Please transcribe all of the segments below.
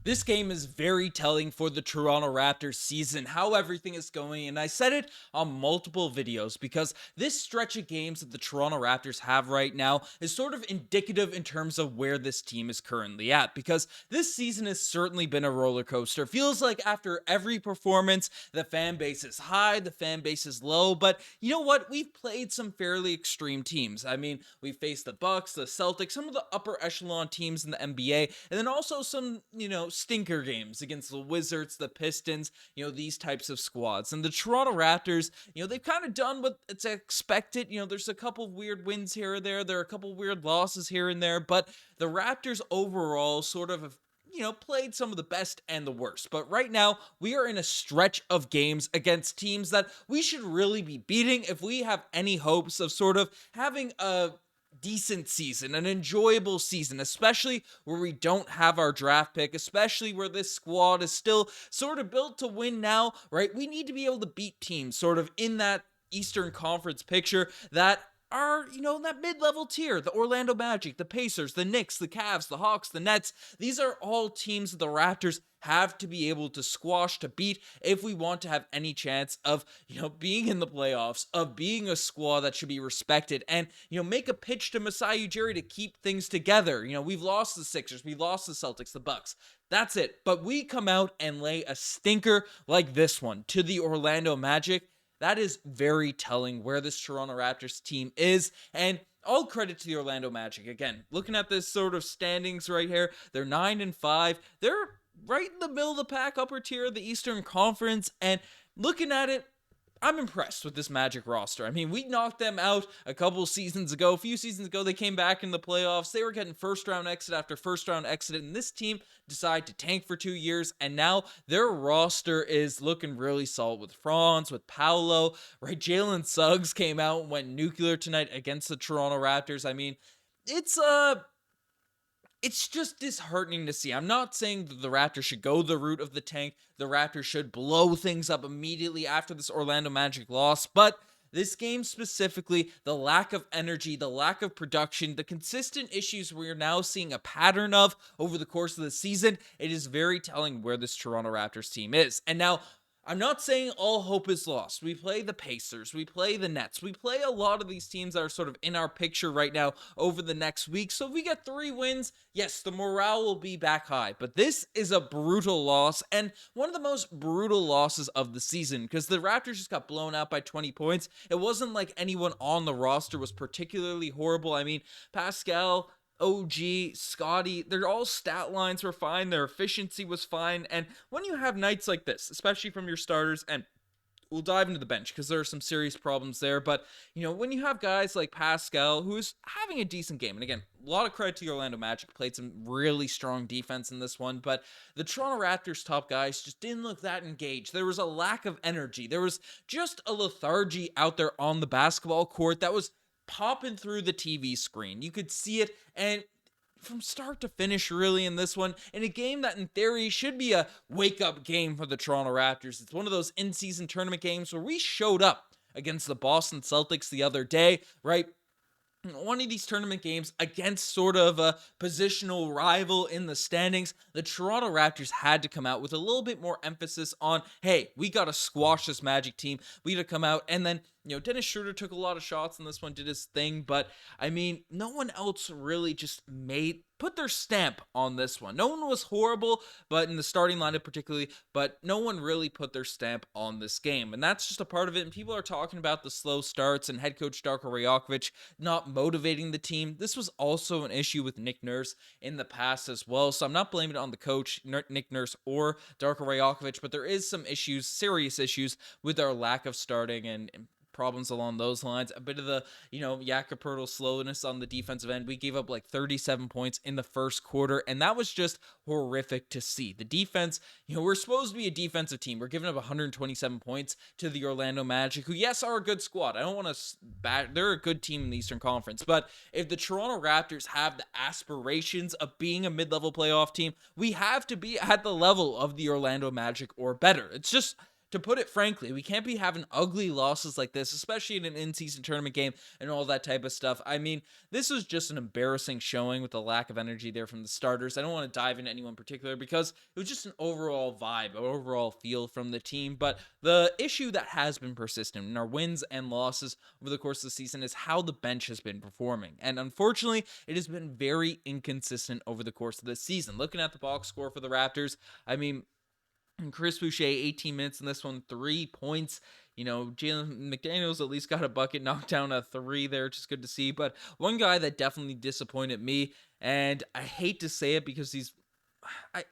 This game is very telling for the Toronto Raptors season, how everything is going, and I said it on multiple videos because this stretch of games that the Toronto Raptors have right now is sort of indicative in terms of where this team is currently at, because this season has certainly been a roller coaster. Feels like after every performance, the fan base is high, the fan base is low, but you know what? We've played some fairly extreme teams. I mean, we faced the Bucks, the Celtics, some of the upper echelon teams in the NBA, and then also some, stinker games against the Wizards, the Pistons, these types of squads. And the Toronto Raptors, they've kind of done what it's expected. There's a couple weird wins here or there. There are a couple weird losses here and there, but the Raptors overall sort of have played some of the best and the worst. But right now, we are in a stretch of games against teams that we should really be beating if we have any hopes of sort of having a decent season, an enjoyable season, especially where we don't have our draft pick, especially where this squad is still sort of built to win now, right? We need to be able to beat teams sort of in that Eastern Conference picture that are, in that mid-level tier. The Orlando Magic, the Pacers, the Knicks, the Cavs, the Hawks, the Nets. These are all teams that the Raptors have to be able to squash, to beat, if we want to have any chance of, being in the playoffs, of being a squad that should be respected, and, make a pitch to Masai Ujiri to keep things together. We've lost the Sixers, we lost the Celtics, the Bucks. That's it. But we come out and lay a stinker like this one to the Orlando Magic. That is very telling where this Toronto Raptors team is, and all credit to the Orlando Magic. Again, looking at this sort of standings right here, they're 9-5. They're right in the middle of the pack, upper tier of the Eastern Conference, and looking at it, I'm impressed with this Magic roster. I mean, we knocked them out a few seasons ago. They came back in the playoffs. They were getting first round exit after first round exit, and this team decided to tank for 2 years, and now their roster is looking really solid with Franz, with Paolo, right? Jalen Suggs came out and went nuclear tonight against the Toronto Raptors. I mean, it's just disheartening to see. I'm not saying that the Raptors should go the route of the tank. The Raptors should blow things up immediately after this Orlando Magic loss, but this game specifically, the lack of energy, the lack of production, the consistent issues we're now seeing a pattern of over the course of the season, it is very telling where this Toronto Raptors team is. And now, I'm not saying all hope is lost. We play the Pacers, we play the Nets, we play a lot of these teams that are sort of in our picture right now over the next week. So if we get 3 wins, yes, the morale will be back high. But this is a brutal loss, and one of the most brutal losses of the season, because the Raptors just got blown out by 20 points. It wasn't like anyone on the roster was particularly horrible. I mean, Pascal, OG, Scotty, their all stat lines were fine, their efficiency was fine, and when you have nights like this, especially from your starters, and we'll dive into the bench because there are some serious problems there, but, when you have guys like Pascal, who's having a decent game, and again, a lot of credit to the Orlando Magic, played some really strong defense in this one, but the Toronto Raptors top guys just didn't look that engaged. There was a lack of energy. There was just a lethargy out there on the basketball court that was popping through the TV screen. You could see it, and from start to finish, really, in this one, in a game that in theory should be a wake-up game for the Toronto Raptors. It's one of those in-season tournament games where we showed up against the Boston Celtics the other day, right? One of these tournament games against sort of a positional rival in the standings, the Toronto Raptors had to come out with a little bit more emphasis on, hey, we got to squash this Magic team. We got to come out, and then, Dennis Schroeder took a lot of shots in this one, did his thing, but, I mean, no one else really just put their stamp on this one. No one was horrible, but in the starting lineup particularly, but no one really put their stamp on this game, and that's just a part of it, and people are talking about the slow starts and head coach Darko Rajovic not motivating the team. This was also an issue with Nick Nurse in the past as well, so I'm not blaming it on the coach, Nick Nurse, or Darko Rajovic, but there is some issues, serious issues, with our lack of starting and problems along those lines. A bit of the, Jakob Poeltl slowness on the defensive end. We gave up like 37 points in the first quarter, and that was just horrific to see. The defense, we're supposed to be a defensive team. We're giving up 127 points to the Orlando Magic, who, yes, are a good squad. I don't want to they're a good team in the Eastern Conference, but if the Toronto Raptors have the aspirations of being a mid-level playoff team, we have to be at the level of the Orlando Magic or better. It's just, to put it frankly, we can't be having ugly losses like this, especially in an in-season tournament game and all that type of stuff. I mean, this was just an embarrassing showing with the lack of energy there from the starters. I don't want to dive into anyone in particular because it was just an overall vibe, an overall feel from the team. But the issue that has been persistent in our wins and losses over the course of the season is how the bench has been performing. And unfortunately, it has been very inconsistent over the course of the season. Looking at the box score for the Raptors, I mean, Chris Boucher, 18 minutes in this one, 3 points. Jalen McDaniels at least got a bucket, knocked down a 3 there, which is good to see. But one guy that definitely disappointed me, and I hate to say it because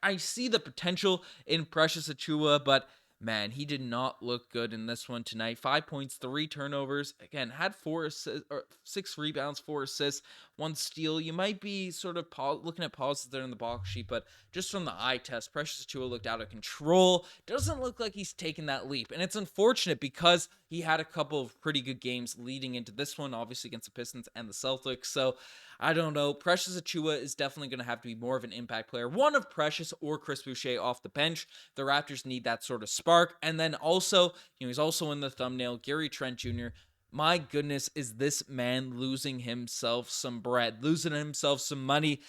I see the potential in Precious Achiuwa, but man, he did not look good in this one tonight. 5 points, 3 turnovers. Again, had 4 assists, or 6 rebounds, 4 assists, 1 steal. You might be sort of looking at pauses there in the box sheet, but just from the eye test, Precious Achiuwa looked out of control. Doesn't look like he's taken that leap, and it's unfortunate because he had a couple of pretty good games leading into this one, obviously against the Pistons and the Celtics. So I don't know. Precious Achiuwa is definitely going to have to be more of an impact player. One of Precious or Chris Boucher off the bench. The Raptors need that sort of spark. And then also, he's also in the thumbnail, Gary Trent Jr. My goodness, is this man losing himself some bread, losing himself some money,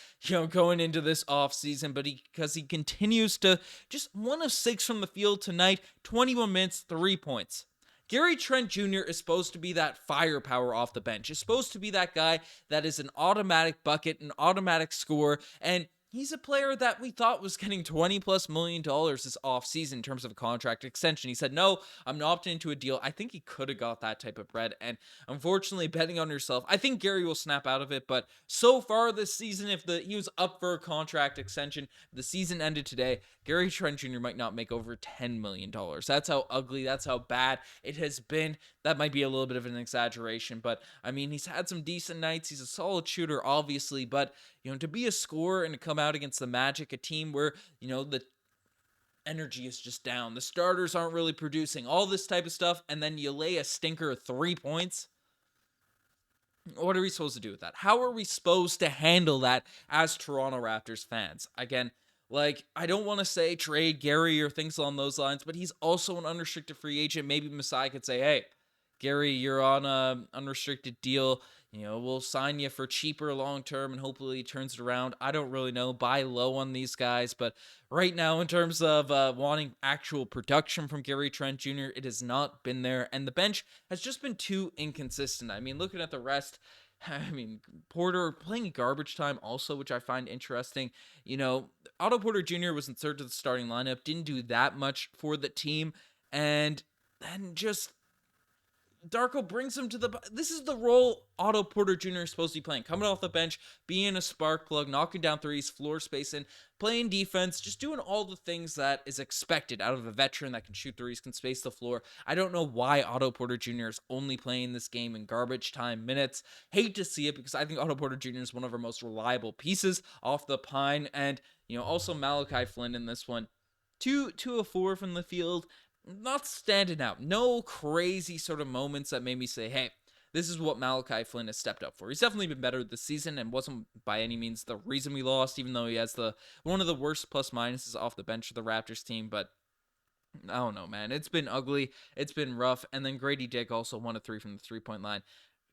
going into this offseason, but because he continues to just 1 of 6 from the field tonight, 21 minutes, 3 points. Gary Trent Jr. is supposed to be that firepower off the bench. Is supposed to be that guy that is an automatic bucket, an automatic scorer, and he's a player that we thought was getting $20+ million this offseason in terms of a contract extension. He said, no, I'm not opting into a deal. I think he could have got that type of bread, and unfortunately, betting on yourself, I think Gary will snap out of it, but so far this season, if he was up for a contract extension, the season ended today, Gary Trent Jr. might not make over $10 million. That's how ugly, that's how bad it has been. That might be a little bit of an exaggeration, but I mean, he's had some decent nights. He's a solid shooter, obviously, but to be a scorer and to come out against the Magic, a team where, the energy is just down, the starters aren't really producing, all this type of stuff, and then you lay a stinker of 3 points. What are we supposed to do with that? How are we supposed to handle that as Toronto Raptors fans? Again, I don't want to say trade Gary or things along those lines, but he's also an unrestricted free agent. Maybe Masai could say, hey, Gary, you're on an unrestricted deal. We'll sign you for cheaper long-term and hopefully he turns it around. I don't really know. Buy low on these guys. But right now, in terms of wanting actual production from Gary Trent Jr., it has not been there. And the bench has just been too inconsistent. I mean, looking at the rest, Porter playing garbage time also, which I find interesting. Otto Porter Jr. was inserted to the starting lineup, didn't do that much for the team, and then just Darko brings him to this is the role Otto Porter Jr. is supposed to be playing. Coming off the bench, being a spark plug, knocking down threes, floor spacing, playing defense, just doing all the things that is expected out of a veteran that can shoot threes, can space the floor. I don't know why Otto Porter Jr. is only playing this game in garbage time minutes. Hate to see it because I think Otto Porter Jr. is one of our most reliable pieces off the pine. And, also Malachi Flynn in this one. 2 of 4 from the field. Not standing out. No crazy sort of moments that made me say, hey, this is what Malachi Flynn has stepped up for. He's definitely been better this season and wasn't by any means the reason we lost, even though he has one of the worst plus minuses off the bench of the Raptors team. But I don't know, man. It's been ugly. It's been rough. And then Grady Dick also 1 of 3 from the 3-point line.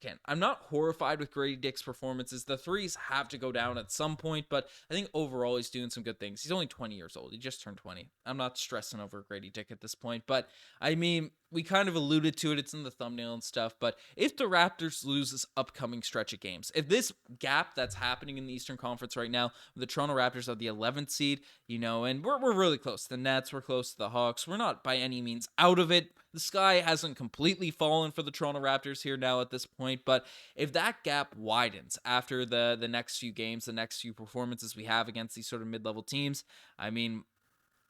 Again, I'm not horrified with Grady Dick's performances. The threes have to go down at some point, but I think overall he's doing some good things. He's only 20 years old. He just turned 20. I'm not stressing over Grady Dick at this point, but I mean, we kind of alluded to it. It's in the thumbnail and stuff, but if the Raptors lose this upcoming stretch of games, if this gap that's happening in the Eastern Conference right now, the Toronto Raptors are the 11th seed, and we're really close to the Nets, we're close to the Hawks. We're not by any means out of it. The sky hasn't completely fallen for the Toronto Raptors here now at this point, but if that gap widens after the next few games, the next few performances we have against these sort of mid-level teams, I mean,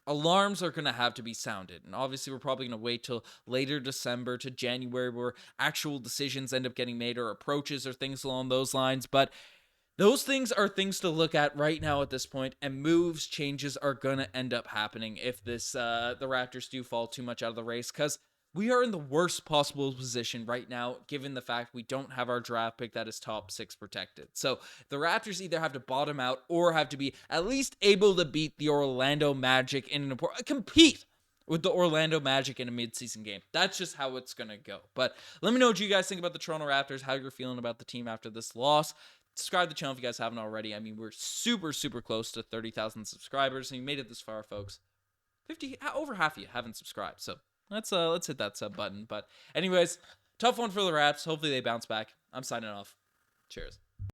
alarms are going to have to be sounded. And obviously, we're probably going to wait till later December to January where actual decisions end up getting made or approaches or things along those lines. But those things are things to look at right now at this point, and changes are going to end up happening if the Raptors do fall too much out of the race, because we are in the worst possible position right now, given the fact we don't have our draft pick that is top 6 protected. So the Raptors either have to bottom out or have to be at least able to beat the Orlando Magic in compete with the Orlando Magic in a midseason game. That's just how it's going to go. But let me know what you guys think about the Toronto Raptors, how you're feeling about the team after this loss. Subscribe to the channel if you guys haven't already. I mean, we're super, super close to 30,000 subscribers, and you made it this far, folks. Over half of you haven't subscribed, so let's hit that sub button. But anyways, tough one for the Raps. Hopefully they bounce back. I'm signing off. Cheers.